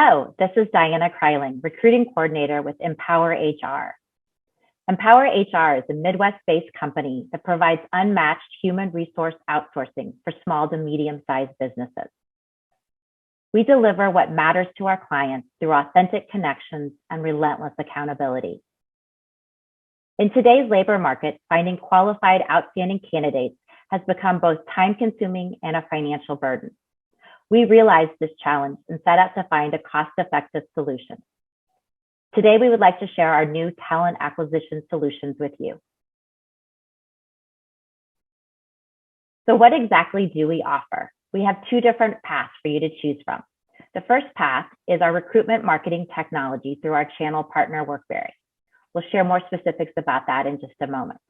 Hello, this is Diana Kryling, Recruiting Coordinator with Empower HR. Empower HR is a Midwest-based company that provides unmatched human resource outsourcing for small to medium-sized businesses. We deliver what matters to our clients through authentic connections and relentless accountability. In today's labor market, finding qualified, outstanding candidates has become both time-consuming and a financial burden. We realized this challenge and set out to find a cost-effective solution. Today, we would like to share our new talent acquisition solutions with you. So what exactly do we offer? We have two different paths for you to choose from. The first path is our recruitment marketing technology through our channel partner, Workberry. We'll share more specifics about that in just a moment.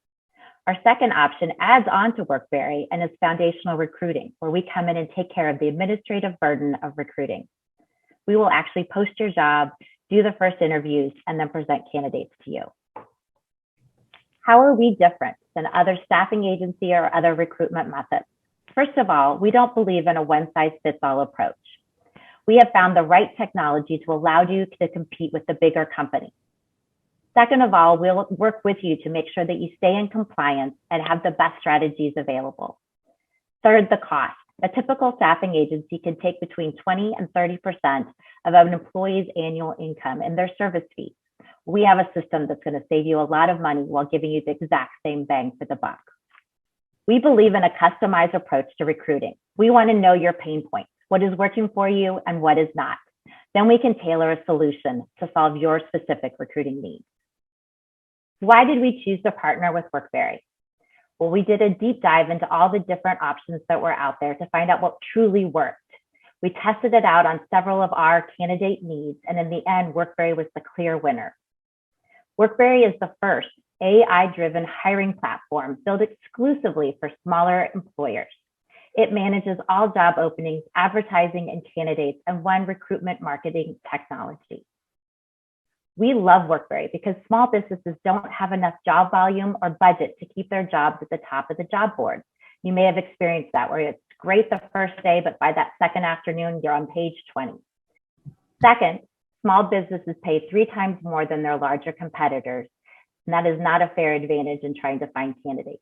Our second option adds on to Workberry and is foundational recruiting, where we come in and take care of the administrative burden of recruiting. We will actually post your job, do the first interviews, and then present candidates to you. How are we different than other staffing agency or other recruitment methods? First of all, we don't believe in a one-size-fits-all approach. We have found the right technology to allow you to compete with the bigger companies. Second of all, we'll work with you to make sure that you stay in compliance and have the best strategies available. Third, the cost. A typical staffing agency can take between 20 and 30% of an employee's annual income in their service fees. We have a system that's going to save you a lot of money while giving you the exact same bang for the buck. We believe in a customized approach to recruiting. We want to know your pain points, what is working for you and what is not. Then we can tailor a solution to solve your specific recruiting needs. Why did we choose to partner with Workberry? Well, we did a deep dive into all the different options that were out there to find out what truly worked. We tested it out on several of our candidate needs, and in the end, Workberry was the clear winner. Workberry is the first AI-driven hiring platform built exclusively for smaller employers. It manages all job openings, advertising, and candidates in one recruitment marketing technology. We love Workberry because small businesses don't have enough job volume or budget to keep their jobs at the top of the job board. You may have experienced that where it's great the first day, but by that second afternoon, you're on page 20. Second, small businesses pay 3 times more than their larger competitors, and that is not a fair advantage in trying to find candidates.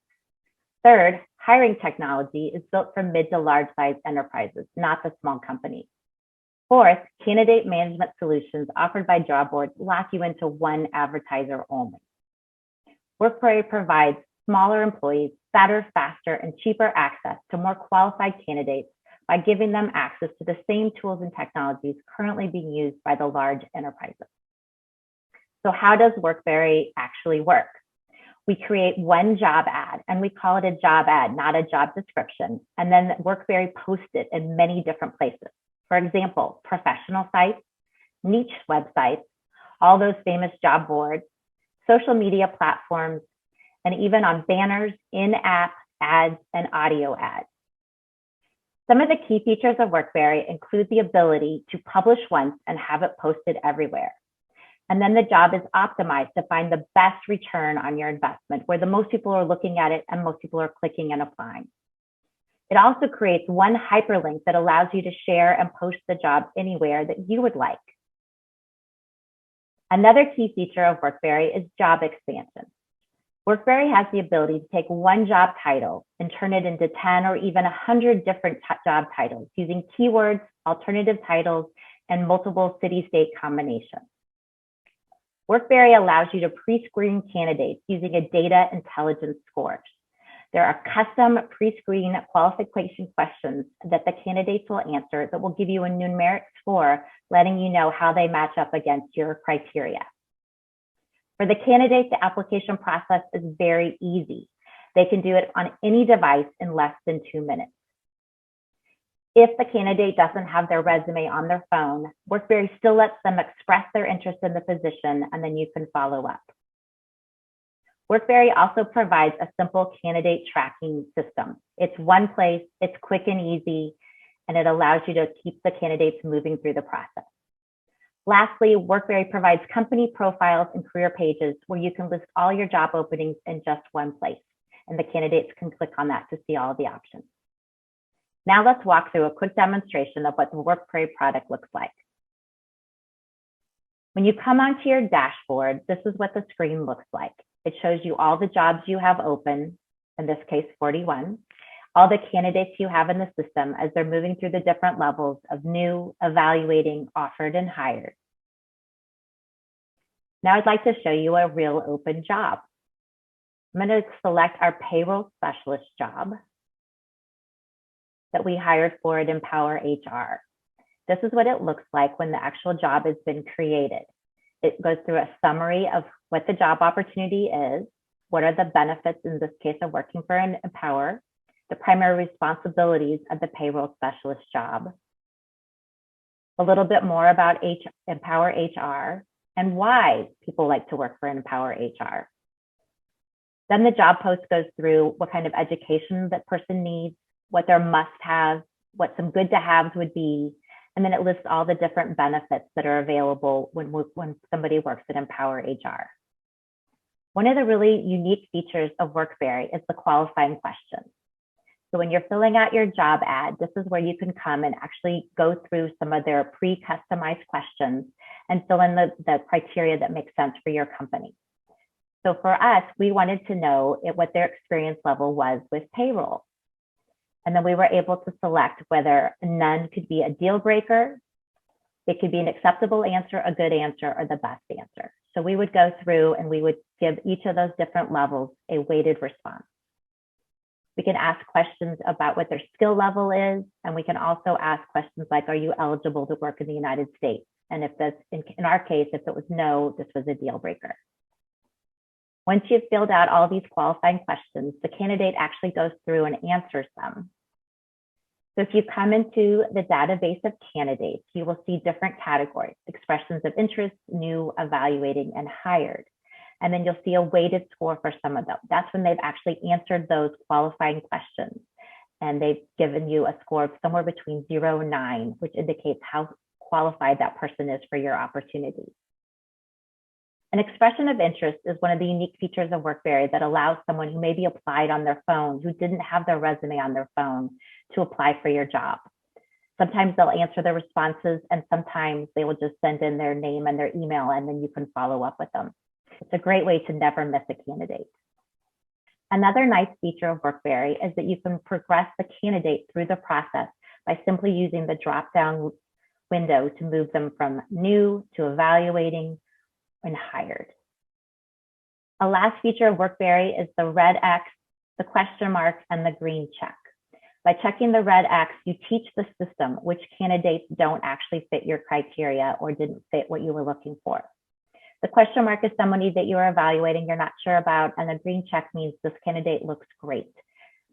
Third, hiring technology is built for mid to large size enterprises, not the small companies. Fourth, candidate management solutions offered by job boards lock you into one advertiser only. Workberry provides smaller employees better, faster, and cheaper access to more qualified candidates by giving them access to the same tools and technologies currently being used by the large enterprises. So how does Workberry actually work? We create one job ad, and we call it a job ad, not a job description, and then Workberry posts it in many different places. For example, professional sites, niche websites, all those famous job boards, social media platforms, and even on banners, in-app ads, and audio ads. Some of the key features of Workberry include the ability to publish once and have it posted everywhere. And then the job is optimized to find the best return on your investment, where the most people are looking at it and most people are clicking and applying. It also creates one hyperlink that allows you to share and post the job anywhere that you would like. Another key feature of Workberry is job expansion. Workberry has the ability to take one job title and turn it into 10 or even 100 different job titles using keywords, alternative titles, and multiple city-state combinations. Workberry allows you to pre-screen candidates using a data intelligence score. There are custom pre-screen qualification questions that the candidates will answer that will give you a numeric score, letting you know how they match up against your criteria. For the candidate, the application process is very easy. They can do it on any device in less than 2 minutes. If the candidate doesn't have their resume on their phone, Workberry still lets them express their interest in the position, and then you can follow up. Workberry also provides a simple candidate tracking system. It's one place, it's quick and easy, and it allows you to keep the candidates moving through the process. Lastly, Workberry provides company profiles and career pages where you can list all your job openings in just one place, and the candidates can click on that to see all the options. Now let's walk through a quick demonstration of what the Workberry product looks like. When you come onto your dashboard, this is what the screen looks like. It shows you all the jobs you have open, in this case, 41, all the candidates you have in the system as they're moving through the different levels of new, evaluating, offered, and hired. Now I'd like to show you a real open job. I'm going to select our payroll specialist job that we hired for at Empower HR. This is what it looks like when the actual job has been created. It goes through a summary of what the job opportunity is, what are the benefits in this case of working for an Empower, the primary responsibilities of the payroll specialist job, a little bit more about Empower HR, and why people like to work for Empower HR. Then the job post goes through what kind of education that person needs, what their must-haves, what some good to haves would be, and then it lists all the different benefits that are available when somebody works at Empower HR. One of the really unique features of Workberry is the qualifying questions. So when you're filling out your job ad, this is where you can come and actually go through some of their pre-customized questions and fill in the criteria that makes sense for your company. So for us, we wanted to know what their experience level was with payroll. And then we were able to select whether none could be a deal breaker, it could be an acceptable answer, a good answer, or the best answer. So we would go through and we would give each of those different levels a weighted response. We can ask questions about what their skill level is, and we can also ask questions like, are you eligible to work in the United States? And if that's, in our case, if it was no, this was a deal breaker. Once you've filled out all these qualifying questions, the candidate actually goes through and answers them. So if you come into the database of candidates, you will see different categories: expressions of interest, new, evaluating, and hired. And then you'll see a weighted score for some of them. That's when they've actually answered those qualifying questions. And they've given you a score of somewhere between 0 and 9, which indicates how qualified that person is for your opportunity. An expression of interest is one of the unique features of Workberry that allows someone who maybe applied on their phone, who didn't have their resume on their phone, to apply for your job. Sometimes they'll answer their responses, and sometimes they will just send in their name and their email, and then you can follow up with them. It's a great way to never miss a candidate. Another nice feature of Workberry is that you can progress the candidate through the process by simply using the drop-down window to move them from new to evaluating and hired. A last feature of Workberry is the red X, the question mark, and the green check. By checking the red X, you teach the system which candidates don't actually fit your criteria or didn't fit what you were looking for. The question mark is somebody that you are evaluating, you're not sure about, and the green check means this candidate looks great.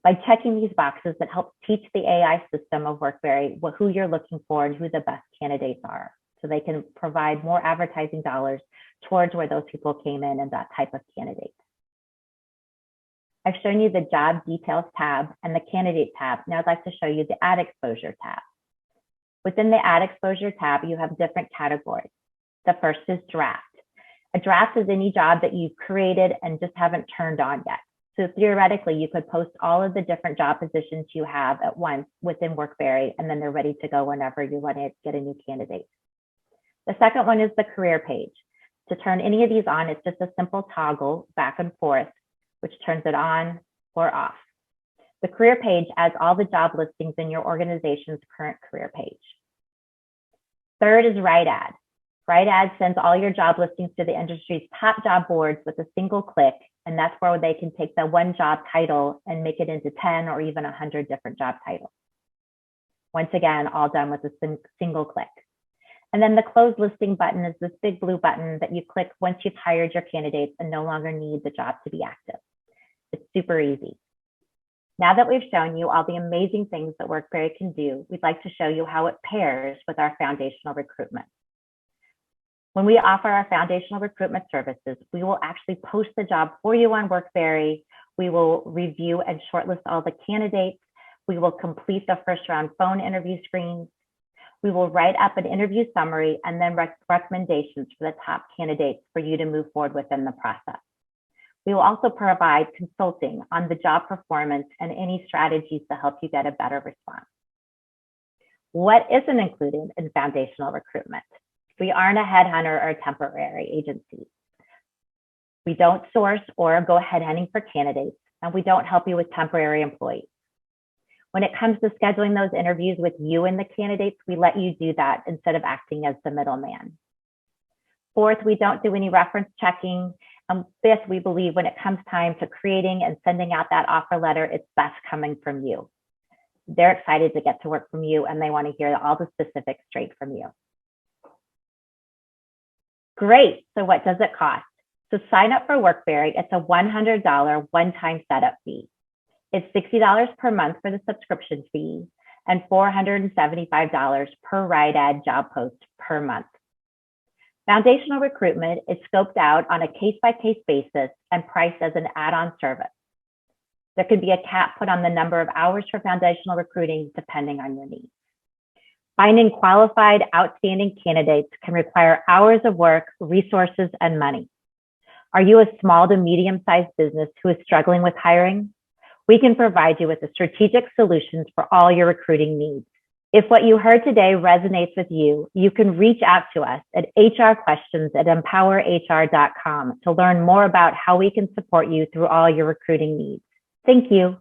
By checking these boxes, it helps teach the AI system of Workberry who you're looking for and who the best candidates are, so they can provide more advertising dollars towards where those people came in and that type of candidate. I've shown you the job details tab and the candidate tab. Now I'd like to show you the ad exposure tab. Within the ad exposure tab, you have different categories. The first is draft. A draft is any job that you've created and just haven't turned on yet. So theoretically, you could post all of the different job positions you have at once within Workberry, and then they're ready to go whenever you want to get a new candidate. The second one is the career page. To turn any of these on, it's just a simple toggle back and forth, which turns it on or off. The career page adds all the job listings in your organization's current career page. Third is Right Ad. Right Ad sends all your job listings to the industry's top job boards with a single click, and that's where they can take the one job title and make it into 10 or even 100 different job titles. Once again, all done with a single click. And then the close listing button is this big blue button that you click once you've hired your candidates and no longer need the job to be active. It's super easy. Now that we've shown you all the amazing things that Workberry can do, we'd like to show you how it pairs with our foundational recruitment. When we offer our foundational recruitment services, we will actually post the job for you on Workberry. We will review and shortlist all the candidates. We will complete the first round phone interview screens. We will write up an interview summary and then recommendations for the top candidates for you to move forward within the process. We will also provide consulting on the job performance and any strategies to help you get a better response. What isn't included in foundational recruitment? We aren't a headhunter or a temporary agency. We don't source or go headhunting for candidates, and we don't help you with temporary employees. When it comes to scheduling those interviews with you and the candidates, we let you do that instead of acting as the middleman. Fourth, we don't do any reference checking. And fifth, we believe when it comes time to creating and sending out that offer letter, it's best coming from you. They're excited to get to work from you, and they want to hear all the specifics straight from you. Great. So what does it cost? To sign up for Workberry, it's a $100 one-time setup fee. It's $60 per month for the subscription fee and $475 per Right Ad job post per month. Foundational recruitment is scoped out on a case-by-case basis and priced as an add-on service. There could be a cap put on the number of hours for foundational recruiting depending on your needs. Finding qualified, outstanding candidates can require hours of work, resources, and money. Are you a small to medium-sized business who is struggling with hiring? We can provide you with the strategic solutions for all your recruiting needs. If what you heard today resonates with you, you can reach out to us at hrquestions@empowerhr.com to learn more about how we can support you through all your recruiting needs. Thank you.